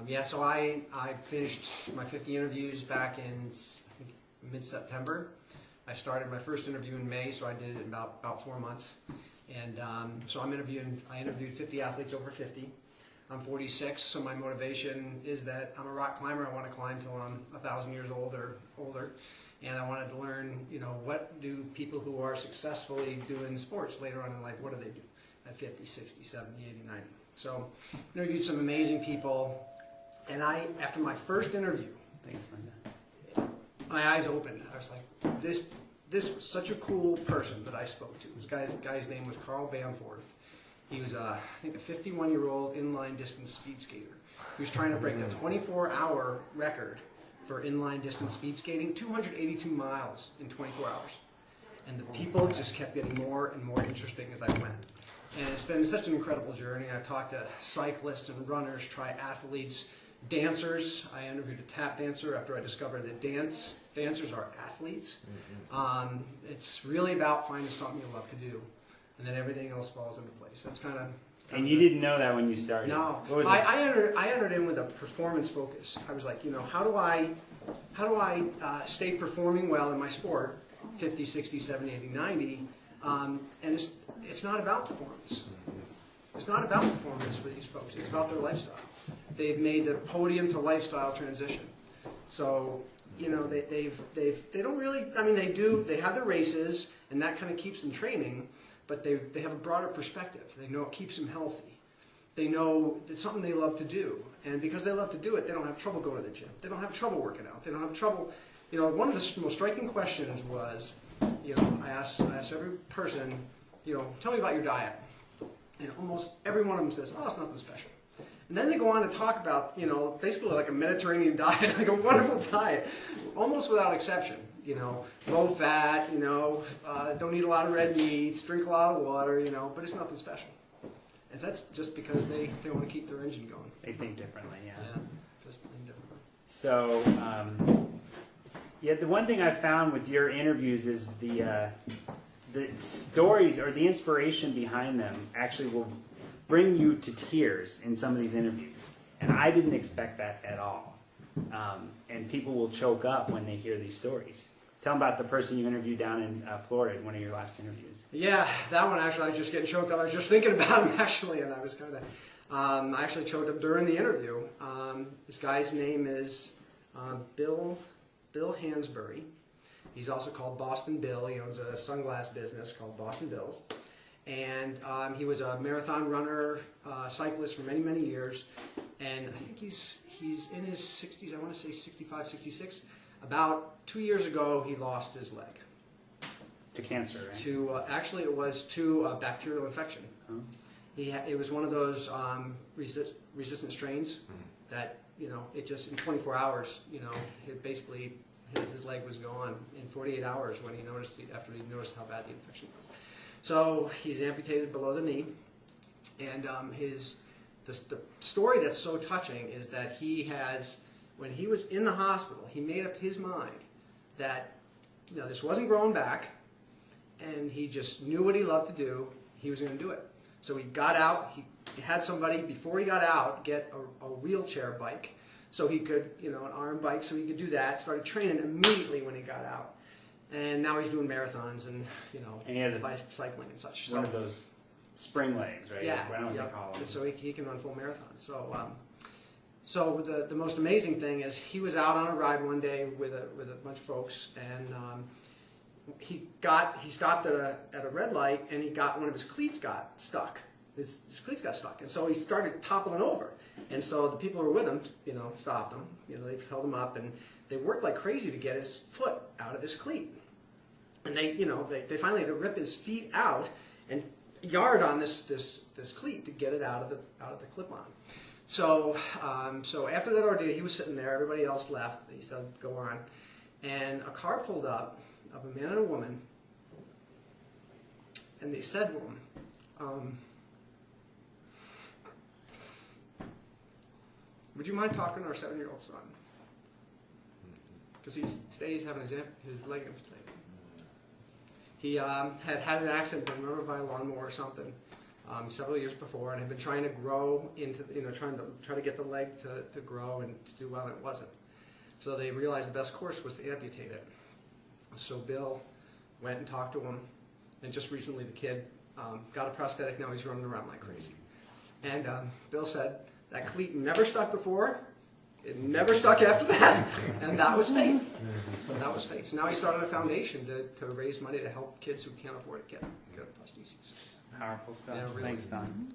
Yeah, so I finished my 50 interviews back in, I think, mid-September. I started my first interview in May, so I did it in about 4 months. And so I interviewed 50 athletes over 50. I'm 46, so my motivation is that I'm a rock climber. I want to climb till I'm 1,000 years old or older. And I wanted to learn, what do people who are successfully doing sports later on in life, what do they do at 50, 60, 70, 80, 90? So I interviewed some amazing people. And after my first interview, thanks, Linda, my eyes opened. I was like, this was such a cool person that I spoke to. This guy's name was Carl Bamforth. He was, I think, a 51-year-old inline distance speed skater. He was trying to break the 24-hour record for inline distance speed skating, 282 miles in 24 hours. And the people just kept getting more and more interesting as I went. And it's been such an incredible journey. I've talked to cyclists and runners, triathletes, dancers. I interviewed a tap dancer after I discovered that dancers are athletes. It's really about finding something you love to do, and then everything else falls into place. That's kind of. And you didn't know that when you started? No. What was I entered in with a performance focus. I was like, how do I stay performing well in my sport, 50, 60, 70, 80, 90, and it's not about performance. It's not about performance for these folks. It's about their lifestyle. They've made the podium to lifestyle transition. So, they don't really, they have their races, and that kind of keeps them training, but they have a broader perspective. They know it keeps them healthy. They know it's something they love to do. And because they love to do it, they don't have trouble going to the gym. They don't have trouble working out. They don't have trouble, one of the most striking questions was, I asked every person, tell me about your diet. And almost every one of them says, oh, it's nothing special. And then they go on to talk about, basically like a Mediterranean diet, like a wonderful diet, almost without exception. Low fat, don't eat a lot of red meats, drink a lot of water, but it's nothing special. And that's just because they want to keep their engine going. They think differently, yeah. Yeah, just think differently. So, the one thing I've found with your interviews is the stories or the inspiration behind them actually will bring you to tears in some of these interviews. And I didn't expect that at all. And people will choke up when they hear these stories. Tell them about the person you interviewed down in Florida in one of your last interviews. Yeah, that one actually, I was just getting choked up. I was just thinking about him actually, and I was kind of, I actually choked up during the interview. This guy's name is Bill Hansberry. He's also called Boston Bill. He owns a sunglass business called Boston Bills. And he was a marathon runner, cyclist for many, many years. And I think he's in his 60s, I want to say 65, 66. About 2 years ago, he lost his leg. To cancer, right? Actually, it was to a bacterial infection. Oh. It was one of those resistant strains that, it just in 24 hours, it basically, his leg was gone in 48 hours when after he noticed how bad the infection was. So he's amputated below the knee, and the story that's so touching is that when he was in the hospital, he made up his mind that this wasn't growing back, and he just knew what he loved to do. He was going to do it. So he got out. He had somebody before he got out get a wheelchair bike, so he could, an arm bike, so he could do that. Started training immediately when he got out. And now he's doing marathons and, and he has cycling and such. One of those spring legs, right? Yeah. I don't think they call them. So he can run full marathons. So the most amazing thing is he was out on a ride one day with a bunch of folks, and he stopped at a red light, and one of his cleats got stuck. His cleats got stuck, and so he started toppling over. And so the people who were with him, stopped him. They held him up, and they worked like crazy to get his foot out of this cleat. And they finally rip his feet out and yard on this cleat to get it out of the clip-on. So after that ordeal, he was sitting there. Everybody else left. He said, "Go on," and a car pulled up of a man and a woman, and they said to him, "Would you mind talking to our 7-year-old son? Because he's having his leg amputated. He had an accident, been run over by a lawnmower or something. several years before, and had been trying to grow into, try to get the leg to grow and to do well, and it wasn't. So they realized the best course was to amputate it. So Bill went and talked to him, and just recently the kid got a prosthetic. Now he's running around like crazy. And Bill said that cleat never stuck before, it never stuck after that, and that was fate. That was fate. So now he started a foundation to raise money to help kids who can't afford to get prostheses. Powerful stuff. Yeah, really. Thanks, Don.